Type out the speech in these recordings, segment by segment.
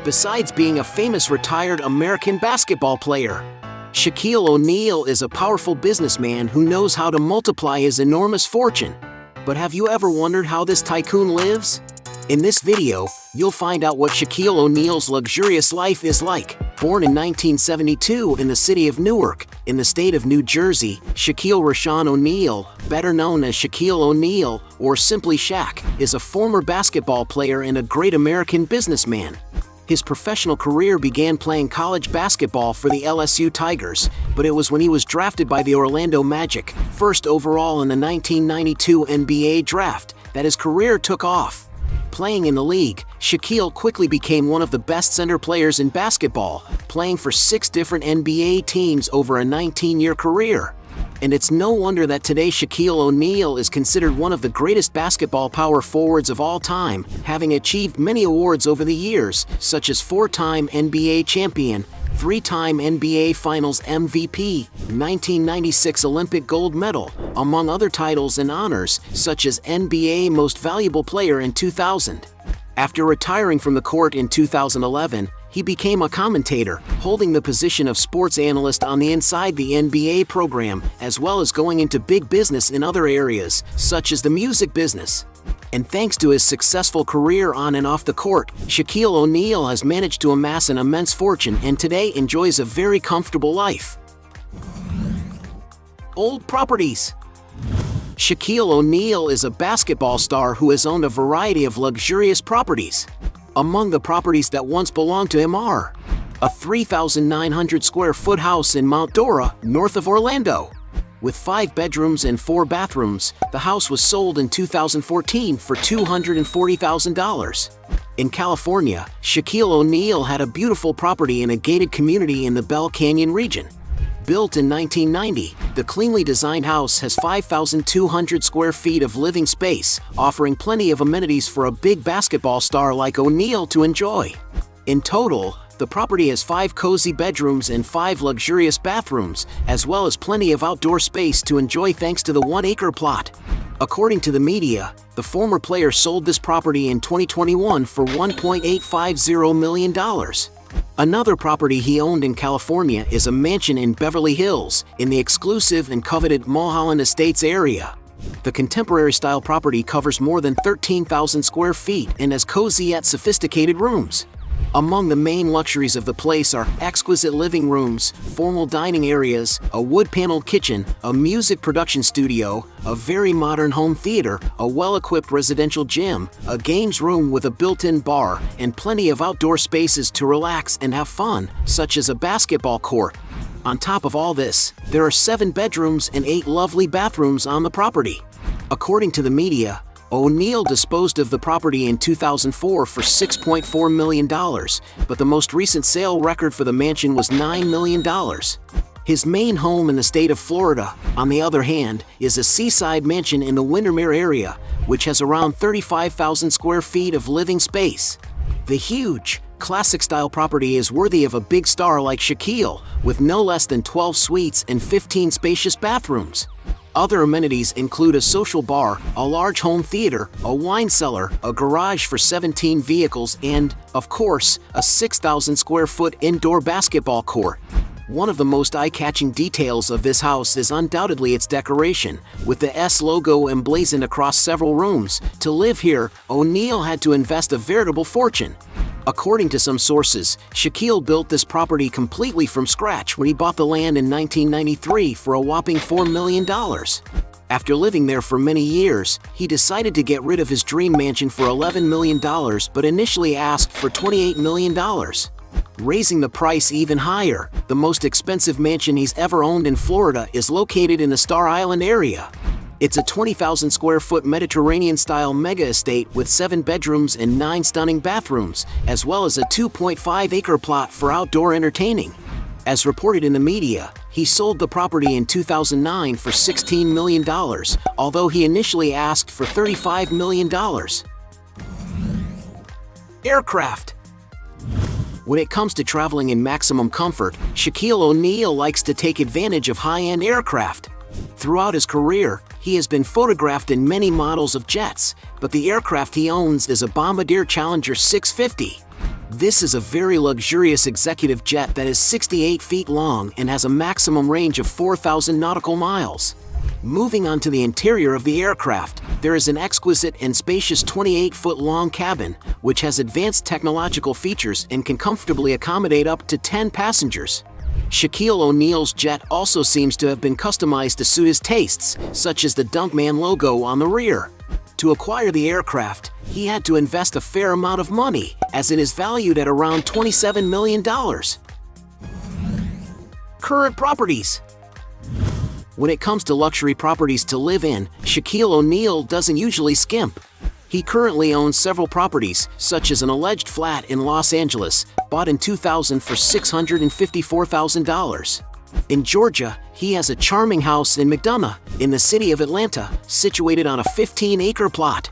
besides being a famous retired American basketball player. Shaquille O'Neal is a powerful businessman who knows how to multiply his enormous fortune. But have you ever wondered how this tycoon lives? In this video, you'll find out what Shaquille O'Neal's luxurious life is like. Born in 1972 in the city of Newark, in the state of New Jersey, Shaquille Rashawn O'Neal, better known as Shaquille O'Neal or simply Shaq, is a former basketball player and a great American businessman. His professional career began playing college basketball for the LSU Tigers, but it was when he was drafted by the Orlando Magic, first overall in the 1992 NBA draft, that his career took off. Playing in the league, Shaquille quickly became one of the best center players in basketball, playing for 6 different NBA teams over a 19-year career. And it's no wonder that today Shaquille O'Neal is considered one of the greatest basketball power forwards of all time, having achieved many awards over the years, such as 4-time NBA champion, 3-time NBA Finals MVP, 1996 Olympic gold medal, among other titles and honors, such as NBA Most Valuable Player in 2000. After retiring from the court in 2011, he became a commentator, holding the position of sports analyst on the Inside the NBA program, as well as going into big business in other areas, such as the music business. And thanks to his successful career on and off the court, Shaquille O'Neal has managed to amass an immense fortune and today enjoys a very comfortable life. Old properties. Shaquille O'Neal is a basketball star who has owned a variety of luxurious properties. Among the properties that once belonged to him are a 3,900 square foot house in Mount Dora, north of Orlando. With 5 bedrooms and 4 bathrooms, the house was sold in 2014 for $240,000. In California, Shaquille O'Neal had a beautiful property in a gated community in the Bell Canyon region. Built in 1990, the cleanly designed house has 5,200 square feet of living space, offering plenty of amenities for a big basketball star like O'Neal to enjoy. In total, the property has 5 cozy bedrooms and 5 luxurious bathrooms, as well as plenty of outdoor space to enjoy thanks to the 1-acre plot. According to the media, the former player sold this property in 2021 for $1.850 million. Another property he owned in California is a mansion in Beverly Hills, in the exclusive and coveted Mulholland Estates area. The contemporary-style property covers more than 13,000 square feet and has cozy yet sophisticated rooms. Among the main luxuries of the place are exquisite living rooms, formal dining areas, a wood-paneled kitchen, a music production studio, a very modern home theater, a well-equipped residential gym, a games room with a built-in bar, and plenty of outdoor spaces to relax and have fun, such as a basketball court. On top of all this, there are 7 bedrooms and 8 lovely bathrooms on the property. According to the media, O'Neal disposed of the property in 2004 for $6.4 million, but the most recent sale record for the mansion was $9 million. His main home in the state of Florida, on the other hand, is a seaside mansion in the Windermere area, which has around 35,000 square feet of living space. The huge, classic-style property is worthy of a big star like Shaquille, with no less than 12 suites and 15 spacious bathrooms. Other amenities include a social bar, a large home theater, a wine cellar, a garage for 17 vehicles, and, of course, a 6,000 square foot indoor basketball court. One of the most eye-catching details of this house is undoubtedly its decoration, with the S logo emblazoned across several rooms. To live here, O'Neal had to invest a veritable fortune. According to some sources, Shaquille built this property completely from scratch when he bought the land in 1993 for a whopping $4 million. After living there for many years, he decided to get rid of his dream mansion for $11 million but initially asked for $28 million. Raising the price even higher, the most expensive mansion he's ever owned in Florida is located in the Star Island area. It's a 20,000 square foot Mediterranean-style mega estate with 7 bedrooms and 9 stunning bathrooms, as well as a 2.5-acre plot for outdoor entertaining. As reported in the media, he sold the property in 2009 for $16 million, although he initially asked for $35 million. Aircraft. When it comes to traveling in maximum comfort, Shaquille O'Neal likes to take advantage of high-end aircraft. Throughout his career, he has been photographed in many models of jets, but the aircraft he owns is a Bombardier Challenger 650. This is a very luxurious executive jet that is 68 feet long and has a maximum range of 4,000 nautical miles. Moving on to the interior of the aircraft, there is an exquisite and spacious 28-foot-long cabin, which has advanced technological features and can comfortably accommodate up to 10 passengers. Shaquille O'Neal's jet also seems to have been customized to suit his tastes, such as the Dunkman logo on the rear. To acquire the aircraft, he had to invest a fair amount of money, as it is valued at around $27 million. Current properties. When it comes to luxury properties to live in, Shaquille O'Neal doesn't usually skimp. He currently owns several properties, such as an alleged flat in Los Angeles, bought in 2000 for $654,000. In Georgia, he has a charming house in McDonough, in the city of Atlanta, situated on a 15-acre plot.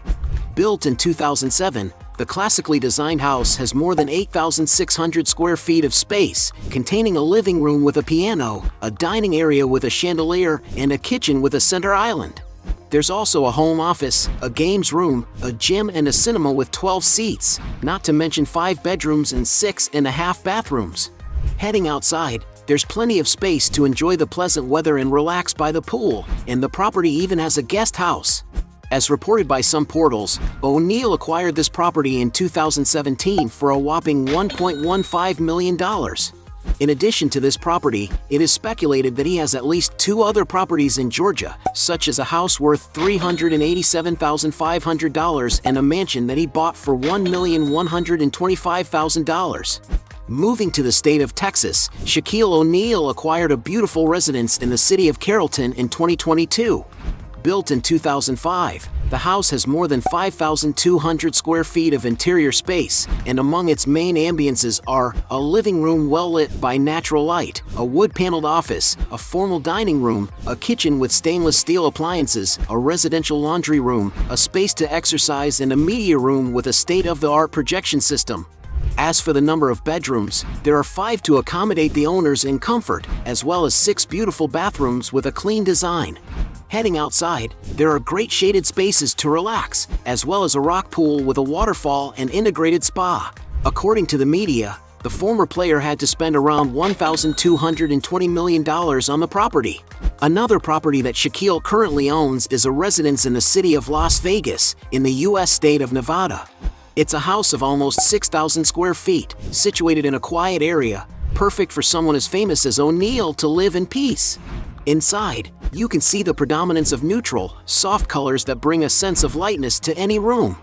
Built in 2007, the classically designed house has more than 8,600 square feet of space, containing a living room with a piano, a dining area with a chandelier, and a kitchen with a center island. There's also a home office, a games room, a gym, and a cinema with 12 seats, not to mention 5 bedrooms and 6.5 bathrooms. Heading outside, there's plenty of space to enjoy the pleasant weather and relax by the pool, and the property even has a guest house. As reported by some portals, O'Neal acquired this property in 2017 for a whopping $1.15 million. In addition to this property, it is speculated that he has at least 2 other properties in Georgia, such as a house worth $387,500 and a mansion that he bought for $1,125,000. Moving to the state of Texas, Shaquille O'Neal acquired a beautiful residence in the city of Carrollton in 2022. Built in 2005, the house has more than 5,200 square feet of interior space, and among its main ambiances are a living room well lit by natural light, a wood-paneled office, a formal dining room, a kitchen with stainless steel appliances, a residential laundry room, a space to exercise, and a media room with a state-of-the-art projection system. As for the number of bedrooms, there are 5 to accommodate the owners in comfort, as well as 6 beautiful bathrooms with a clean design. Heading outside, there are great shaded spaces to relax, as well as a rock pool with a waterfall and integrated spa. According to the media, the former player had to spend around $1,220 million on the property. Another property that Shaquille currently owns is a residence in the city of Las Vegas, in the U.S. state of Nevada. It's a house of almost 6,000 square feet, situated in a quiet area, perfect for someone as famous as O'Neal to live in peace. Inside, you can see the predominance of neutral, soft colors that bring a sense of lightness to any room.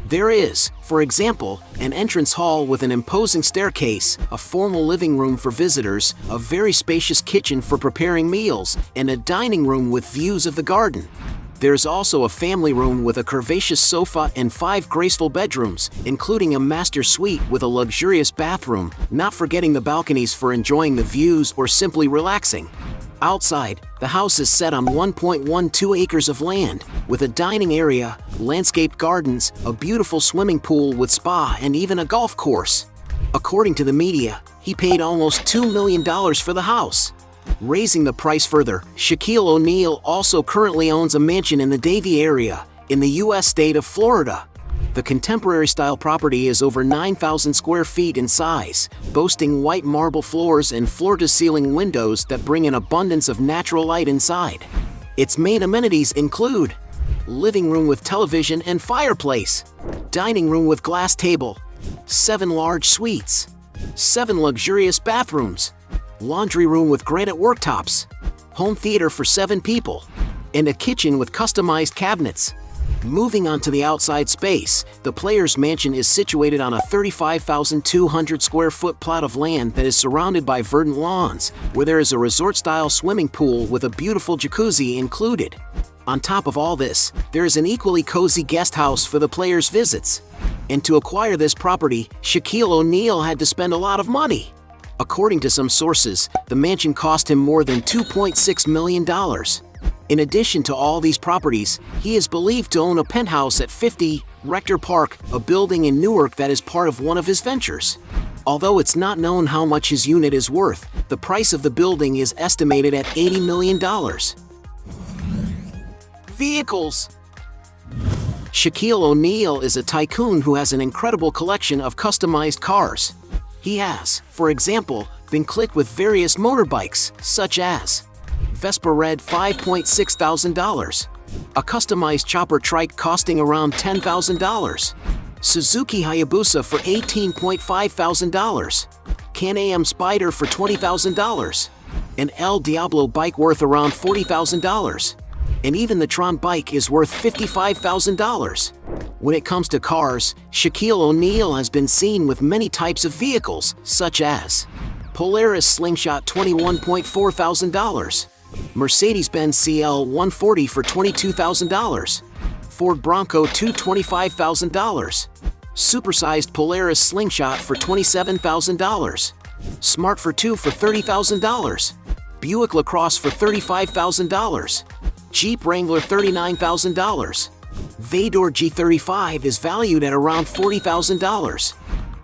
There is, for example, an entrance hall with an imposing staircase, a formal living room for visitors, a very spacious kitchen for preparing meals, and a dining room with views of the garden. There's also a family room with a curvaceous sofa and 5 graceful bedrooms, including a master suite with a luxurious bathroom, not forgetting the balconies for enjoying the views or simply relaxing. Outside, the house is set on 1.12 acres of land, with a dining area, landscaped gardens, a beautiful swimming pool with spa, and even a golf course. According to the media, he paid almost $2 million for the house. Raising the price further, Shaquille O'Neal also currently owns a mansion in the Davie area, in the U.S. state of Florida. The contemporary-style property is over 9,000 square feet in size, boasting white marble floors and floor-to-ceiling windows that bring an abundance of natural light inside. Its main amenities include living room with television and fireplace, dining room with glass table, 7 large suites, 7 luxurious bathrooms, laundry room with granite worktops, home theater for 7 people, and a kitchen with customized cabinets. Moving on to the outside space, the player's mansion is situated on a 35,200 square foot plot of land that is surrounded by verdant lawns, where there is a resort-style swimming pool with a beautiful jacuzzi included. On top of all this, there is an equally cozy guest house for the player's visits. And to acquire this property, Shaquille O'Neal had to spend a lot of money. According to some sources, the mansion cost him more than $2.6 million. In addition to all these properties, he is believed to own a penthouse at 50 Rector Park, a building in Newark that is part of one of his ventures. Although it's not known how much his unit is worth, the price of the building is estimated at $80 million. Vehicles. Shaquille O'Neal is a tycoon who has an incredible collection of customized cars. He has, for example, been clipped with various motorbikes, such as Vespa Red $5,600, a customized chopper trike costing around $10,000, Suzuki Hayabusa for $18,500, Can-Am Spider for $20,000, an El Diablo bike worth around $40,000, and even the Tron bike is worth $55,000. When it comes to cars, Shaquille O'Neal has been seen with many types of vehicles, such as Polaris Slingshot $21,400, Mercedes-Benz CL 140 for $22,000, Ford Bronco $25,000, supersized Polaris Slingshot for $27,000, Smart for 2 for $30,000, Buick LaCrosse for $35,000, Jeep Wrangler $39,000, Vador G35 is valued at around $40,000,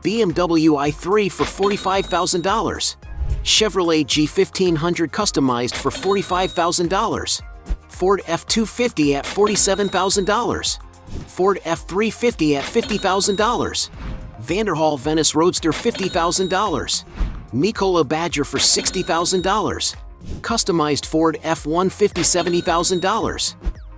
BMW i3 for $45,000, Chevrolet G1500 customized for $45,000, Ford F250 at $47,000, Ford F350 at $50,000, Vanderhall Venice Roadster $50,000, Nikola Badger for $60,000, customized Ford F-150 $70,000,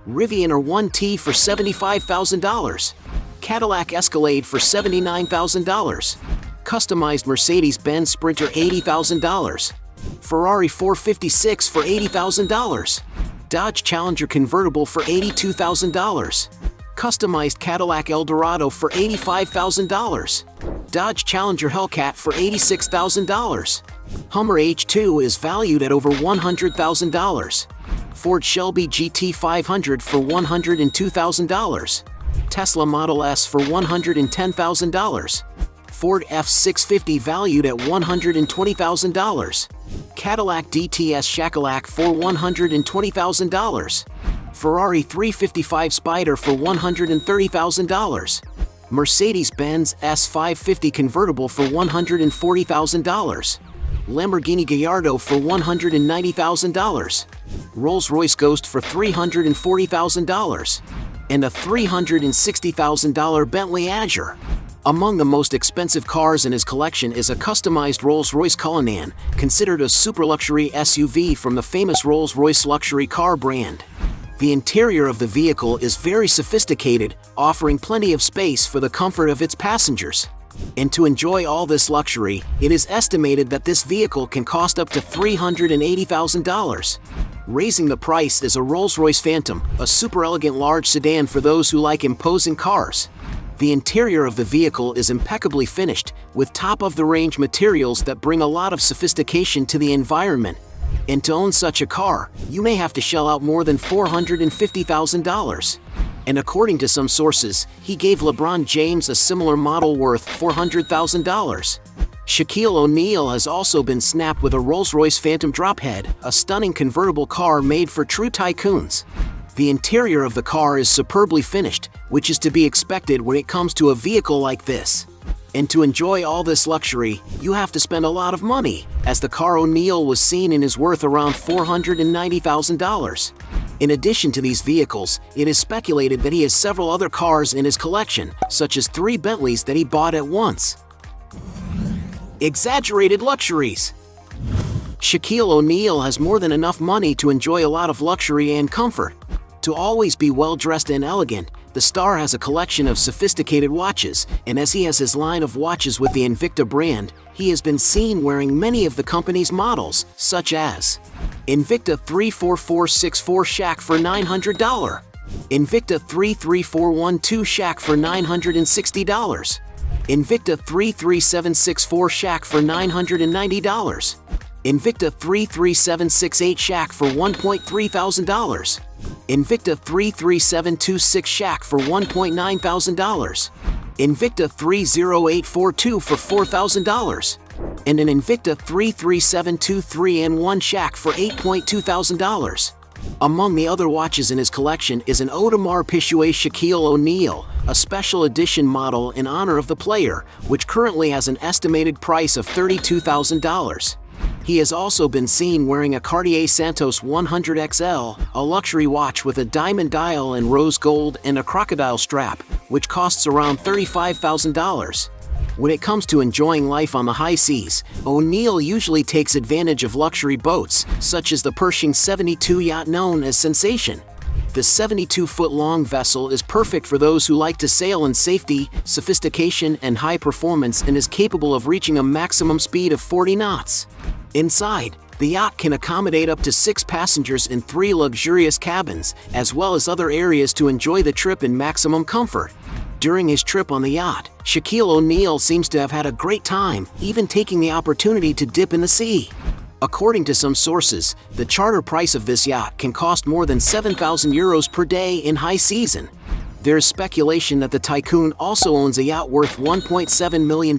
Rivian 1T for $75,000, Cadillac Escalade for $79,000, customized Mercedes-Benz Sprinter $80,000, Ferrari 456 for $80,000, Dodge Challenger convertible for $82,000, customized Cadillac Eldorado for $85,000, Dodge Challenger Hellcat for $86,000, Hummer H2 is valued at over $100,000, Ford Shelby GT500 for $102,000, Tesla Model S for $110,000, Ford F650 valued at $120,000, Cadillac DTS Shackalack for $120,000, Ferrari 355 Spider for $130,000, Mercedes-Benz S550 convertible for $140,000, Lamborghini Gallardo for $190,000, Rolls-Royce Ghost for $340,000, and a $360,000 Bentley Azure. Among the most expensive cars in his collection is a customized Rolls-Royce Cullinan, considered a super-luxury SUV from the famous Rolls-Royce luxury car brand. The interior of the vehicle is very sophisticated, offering plenty of space for the comfort of its passengers. And to enjoy all this luxury, it is estimated that this vehicle can cost up to $380,000. Raising the price is a Rolls-Royce Phantom, a super elegant large sedan for those who like imposing cars. The interior of the vehicle is impeccably finished, with top-of-the-range materials that bring a lot of sophistication to the environment. And to own such a car, you may have to shell out more than $450,000. And according to some sources, he gave LeBron James a similar model worth $400,000. Shaquille O'Neal has also been snapped with a Rolls-Royce Phantom Drophead, a stunning convertible car made for true tycoons. The interior of the car is superbly finished, which is to be expected when it comes to a vehicle like this. And to enjoy all this luxury, you have to spend a lot of money, as the car O'Neal was seen in is worth around $490,000. In addition to these vehicles, it is speculated that he has several other cars in his collection, such as 3 Bentleys that he bought at once. Exaggerated luxuries. Shaquille O'Neal has more than enough money to enjoy a lot of luxury and comfort. To always be well-dressed and elegant, the star has a collection of sophisticated watches, and as he has his line of watches with the Invicta brand, he has been seen wearing many of the company's models, such as Invicta 34464 Shaq for $900, Invicta 33412 Shaq for $960, Invicta 33764 Shaq for $990, Invicta 33768 Shaq for $1,300, Invicta 33726 Shaq for $1,900, Invicta 30842 for $4,000, and an Invicta 33723N1 Shaq for $8,200. Among the other watches in his collection is an Audemars Piguet Shaquille O'Neal, a special edition model in honor of the player, which currently has an estimated price of $32,000. He has also been seen wearing a Cartier Santos 100XL, a luxury watch with a diamond dial and rose gold and a crocodile strap, which costs around $35,000. When it comes to enjoying life on the high seas, O'Neal usually takes advantage of luxury boats, such as the Pershing 72 yacht known as Sensation. The 72-foot-long vessel is perfect for those who like to sail in safety, sophistication, and high performance, and is capable of reaching a maximum speed of 40 knots. Inside, the yacht can accommodate up to 6 passengers in 3 luxurious cabins, as well as other areas to enjoy the trip in maximum comfort. During his trip on the yacht, Shaquille O'Neal seems to have had a great time, even taking the opportunity to dip in the sea. According to some sources, the charter price of this yacht can cost more than €7,000 per day in high season. There is speculation that the tycoon also owns a yacht worth $1.7 million,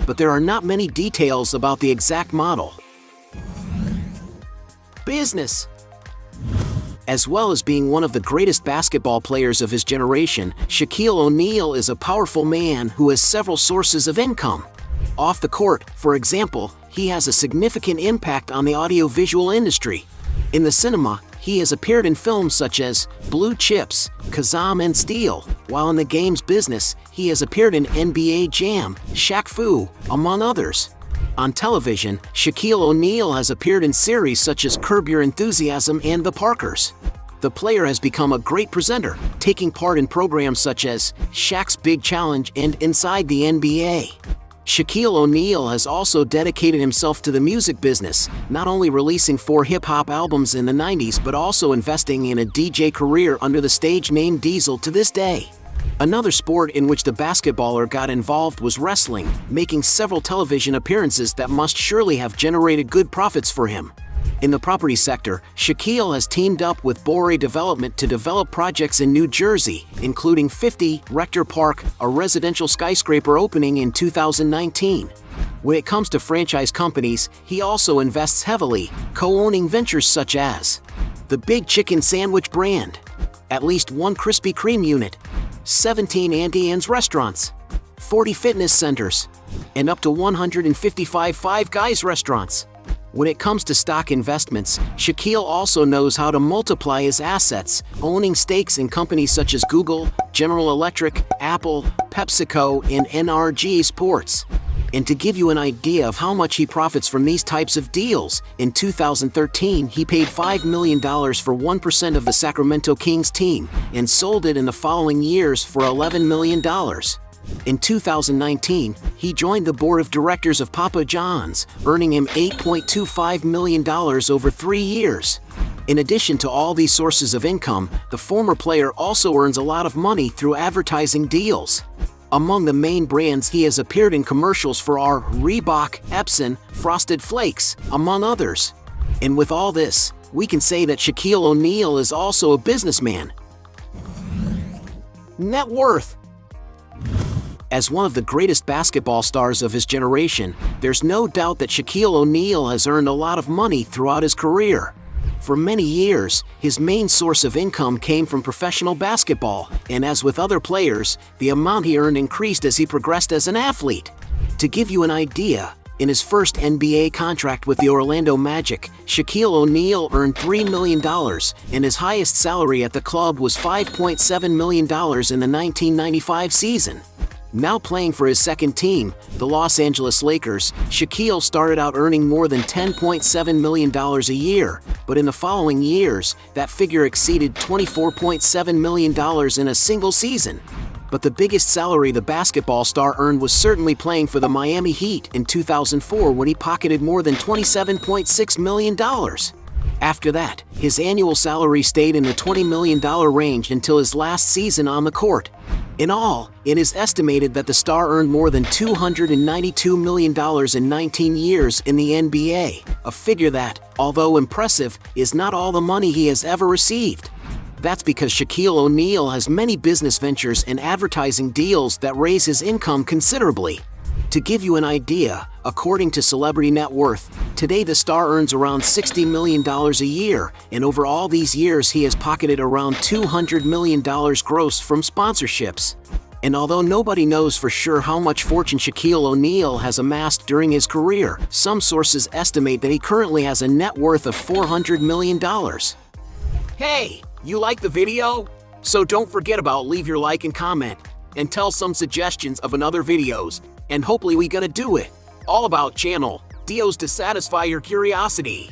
but there are not many details about the exact model. Business. As well as being one of the greatest basketball players of his generation, Shaquille O'Neal is a powerful man who has several sources of income. Off the court, for example, he has a significant impact on the audiovisual industry. In the cinema, he has appeared in films such as Blue Chips, Kazam and Steel, while in the games business, he has appeared in NBA Jam, Shaq Fu, among others. On television, Shaquille O'Neal has appeared in series such as Curb Your Enthusiasm and The Parkers. The player has become a great presenter, taking part in programs such as Shaq's Big Challenge and Inside the NBA. Shaquille O'Neal has also dedicated himself to the music business, not only releasing 4 hip-hop albums in the 90s but also investing in a DJ career under the stage name Diesel to this day. Another sport in which the basketballer got involved was wrestling, making several television appearances that must surely have generated good profits for him. In the property sector, Shaquille has teamed up with Boré Development to develop projects in New Jersey, including 50 Rector Park, a residential skyscraper opening in 2019. When it comes to franchise companies, he also invests heavily, co-owning ventures such as the Big Chicken Sandwich brand, at least 1 Krispy Kreme unit, 17 Auntie Anne's restaurants, 40 fitness centers, and up to 155 Five Guys restaurants. When it comes to stock investments, Shaquille also knows how to multiply his assets, owning stakes in companies such as Google, General Electric, Apple, PepsiCo, and NRG Sports. And to give you an idea of how much he profits from these types of deals, in 2013 he paid $5 million for 1% of the Sacramento Kings team, and sold it in the following years for $11 million. In 2019, he joined the board of directors of Papa John's, earning him $8.25 million over 3 years. In addition to all these sources of income, the former player also earns a lot of money through advertising deals. Among the main brands he has appeared in commercials for are Reebok, Epson, Frosted Flakes, among others. And with all this, we can say that Shaquille O'Neal is also a businessman. Net worth. As one of the greatest basketball stars of his generation, there's no doubt that Shaquille O'Neal has earned a lot of money throughout his career. For many years, his main source of income came from professional basketball, and as with other players, the amount he earned increased as he progressed as an athlete. To give you an idea, in his first NBA contract with the Orlando Magic, Shaquille O'Neal earned $3 million, and his highest salary at the club was $5.7 million in the 1995 season. Now playing for his second team, the Los Angeles Lakers, Shaquille started out earning more than $10.7 million a year, but in the following years, that figure exceeded $24.7 million in a single season. But the biggest salary the basketball star earned was certainly playing for the Miami Heat in 2004 when he pocketed more than $27.6 million. After that, his annual salary stayed in the $20 million range until his last season on the court. In all, it is estimated that the star earned more than $292 million in 19 years in the NBA, a figure that, although impressive, is not all the money he has ever received. That's because Shaquille O'Neal has many business ventures and advertising deals that raise his income considerably. To give you an idea, according to Celebrity Net Worth, today the star earns around $60 million a year, and over all these years he has pocketed around $200 million gross from sponsorships. And although nobody knows for sure how much fortune Shaquille O'Neal has amassed during his career, some sources estimate that he currently has a net worth of $400 million. Hey, you like the video? So don't forget about leave your like and comment, and tell some suggestions of another videos, and hopefully we gonna do it. All about channel Dios to satisfy your curiosity.